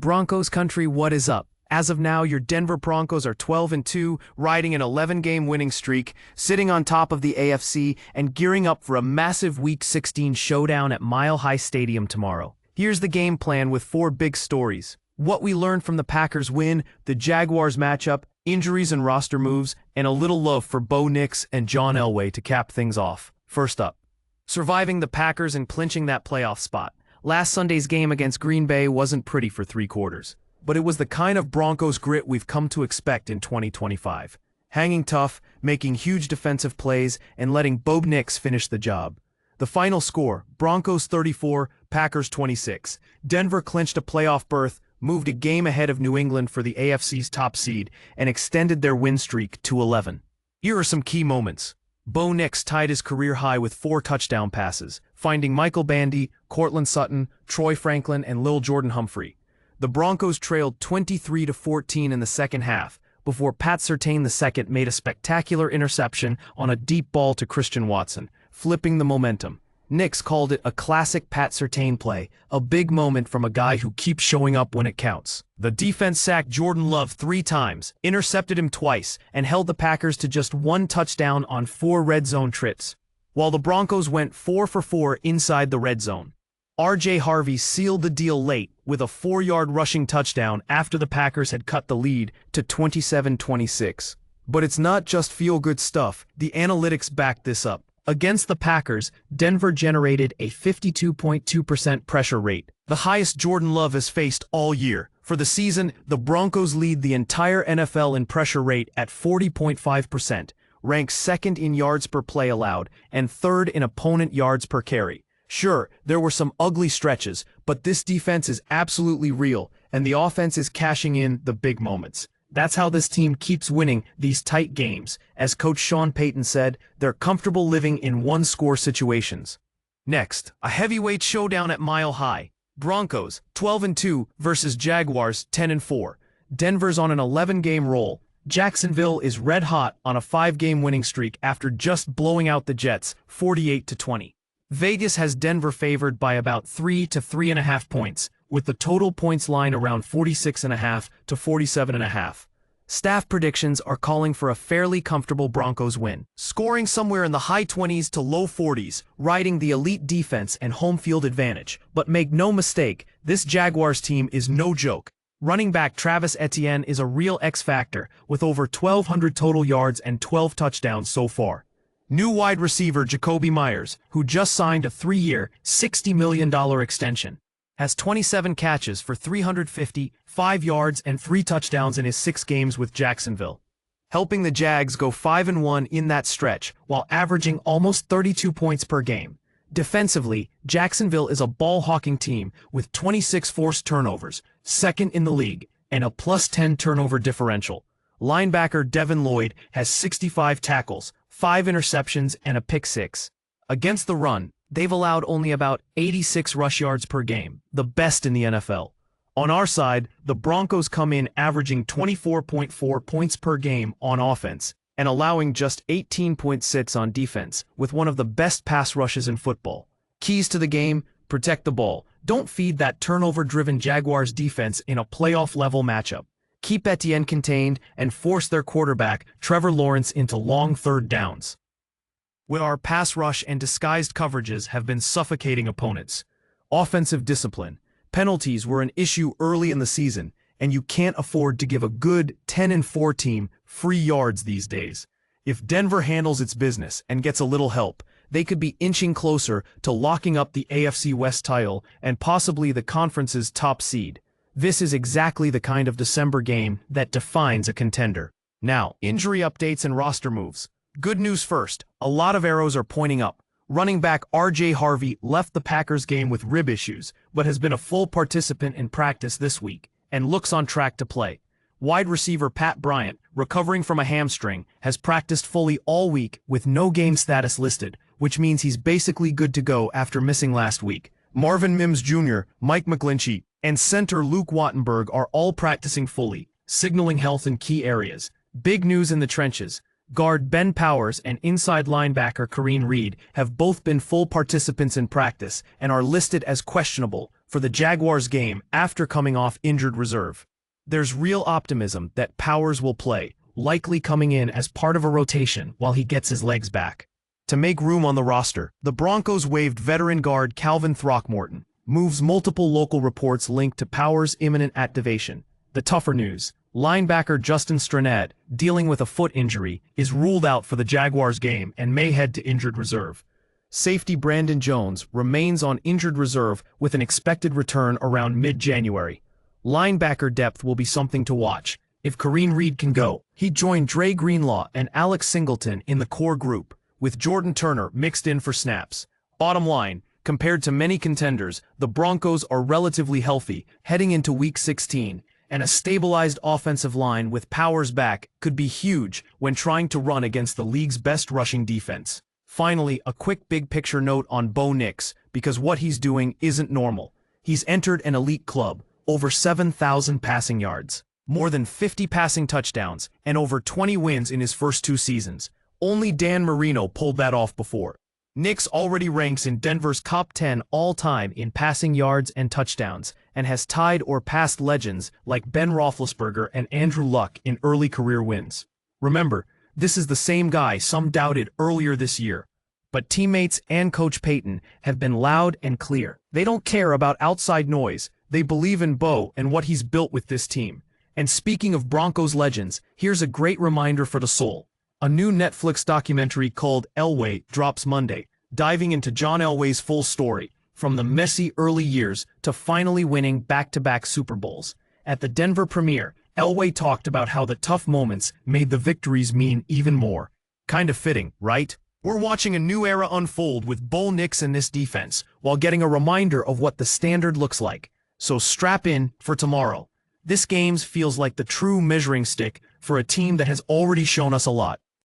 Broncos Country, what is up? As of now, your Denver Broncos are 12-2, riding an 11-game winning streak, sitting on top of the AFC, and gearing up for a massive Week 16 showdown at Mile High Stadium tomorrow. Here's the game plan with 4 big stories: what we learned from the Packers win, the Jaguars matchup, injuries and roster moves, and a little love for Bo Nix and John Elway to cap things off. First up, surviving the Packers and clinching that playoff spot. Last Sunday's game against Green Bay wasn't pretty for 3 quarters, but it was the kind of Broncos grit we've come to expect in 2025. Hanging tough, making huge defensive plays, and letting Bo Nix finish the job. The final score, Broncos 34, Packers 26. Denver clinched a playoff berth, moved a game ahead of New England for the AFC's top seed, and extended their win streak to 11. Here are some key moments. Bo Nix tied his career high with 4 touchdown passes, finding Michael Bandy, Cortland Sutton, Troy Franklin, and Lil Jordan Humphrey. The Broncos trailed 23-14 in the second half, before Pat Surtain II made a spectacular interception on a deep ball to Christian Watson, flipping the momentum. Nix called it a classic Pat Surtain play, a big moment from a guy who keeps showing up when it counts. The defense sacked Jordan Love 3 times, intercepted him twice, and held the Packers to just 1 touchdown on 4 red zone trips, while the Broncos went 4 for 4 inside the red zone. R.J. Harvey sealed the deal late with a 4-yard rushing touchdown after the Packers had cut the lead to 27-26. But it's not just feel-good stuff. The analytics backed this up. Against the Packers, Denver generated a 52.2% pressure rate, the highest Jordan Love has faced all year. For the season, the Broncos lead the entire NFL in pressure rate at 40.5%, ranks 2nd in yards per play allowed, and 3rd in opponent yards per carry. Sure, there were some ugly stretches, but this defense is absolutely real, and the offense is cashing in the big moments. That's how this team keeps winning these tight games. As Coach Sean Payton said, they're comfortable living in one-score situations. Next, a heavyweight showdown at Mile High. Broncos, 12-2 versus Jaguars, 10-4. Denver's on an 11-game roll. Jacksonville is red-hot on a 5-game winning streak after just blowing out the Jets, 48-20. Vegas has Denver favored by about 3 to 3.5 points, with the total points line around 46.5 to 47.5. Staff predictions are calling for a fairly comfortable Broncos win, scoring somewhere in the high 20s to low 40s, riding the elite defense and home field advantage. But make no mistake, this Jaguars team is no joke. Running back Travis Etienne is a real X-factor, with over 1,200 total yards and 12 touchdowns so far. New wide receiver Jacoby Myers, who just signed a 3-year, $60 million extension, has 27 catches for 355 yards and 3 touchdowns in his 6 games with Jacksonville, helping the Jags go 5-1 in that stretch while averaging almost 32 points per game. Defensively, Jacksonville is a ball-hawking team with 26 forced turnovers, 2nd in the league, and a +10 turnover differential. Linebacker Devin Lloyd has 65 tackles, 5 interceptions, and a pick 6. Against the run, they've allowed only about 86 rush yards per game, the best in the NFL. On our side, the Broncos come in averaging 24.4 points per game on offense and allowing just 18.6 on defense, with one of the best pass rushes in football. Keys to the game: protect the ball. Don't feed that turnover-driven Jaguars defense in a playoff-level matchup. Keep Etienne contained and force their quarterback, Trevor Lawrence, into long 3rd downs, where our pass rush and disguised coverages have been suffocating opponents. Offensive discipline. Penalties were an issue early in the season, and you can't afford to give a good 10-4 team free yards these days. If Denver handles its business and gets a little help, they could be inching closer to locking up the AFC West title and possibly the conference's top seed. This is exactly the kind of December game that defines a contender. Now, injury updates and roster moves. Good news first, a lot of arrows are pointing up. Running back R.J. Harvey left the Packers game with rib issues, but has been a full participant in practice this week and looks on track to play. Wide receiver Pat Bryant, recovering from a hamstring, has practiced fully all week with no game status listed, which means he's basically good to go after missing last week. Marvin Mims Jr., Mike McGlinchey, and center Luke Wattenberg are all practicing fully, signaling health in key areas. Big news in the trenches. Guard Ben Powers and inside linebacker Kareem Reed have both been full participants in practice and are listed as questionable for the Jaguars game after coming off injured reserve. There's real optimism that Powers will play, likely coming in as part of a rotation while he gets his legs back. To make room on the roster, the Broncos waived veteran guard Calvin Throckmorton, moves multiple local reports linked to Powers' imminent activation. The tougher news: linebacker Justin Stranad, dealing with a foot injury, is ruled out for the Jaguars game and may head to injured reserve. Safety Brandon Jones remains on injured reserve with an expected return around mid-January. Linebacker depth will be something to watch. If Kareem Reed can go, he'd join Dre Greenlaw and Alex Singleton in the core group, with Jordan Turner mixed in for snaps. Bottom line, compared to many contenders, the Broncos are relatively healthy heading into Week 16, and a stabilized offensive line with Powers back could be huge when trying to run against the league's best rushing defense. Finally, a quick big-picture note on Bo Nix, because what he's doing isn't normal. He's entered an elite club, over 7,000 passing yards, more than 50 passing touchdowns, and over 20 wins in his first 2 seasons. Only Dan Marino pulled that off before. Nix already ranks in Denver's top 10 all-time in passing yards and touchdowns, and has tied or passed legends like Ben Roethlisberger and Andrew Luck in early career wins. Remember, this is the same guy some doubted earlier this year. But teammates and Coach Payton have been loud and clear. They don't care about outside noise. They believe in Bo and what he's built with this team. And speaking of Broncos legends, here's a great reminder for the soul. A new Netflix documentary called Elway drops Monday, diving into John Elway's full story, from the messy early years to finally winning back-to-back Super Bowls. At the Denver premiere, Elway talked about how the tough moments made the victories mean even more. Kind of fitting, right? We're watching a new era unfold with Bo Nix in this defense, while getting a reminder of what the standard looks like. So strap in for tomorrow. This game feels like the true measuring stick for a team that has already shown us a lot.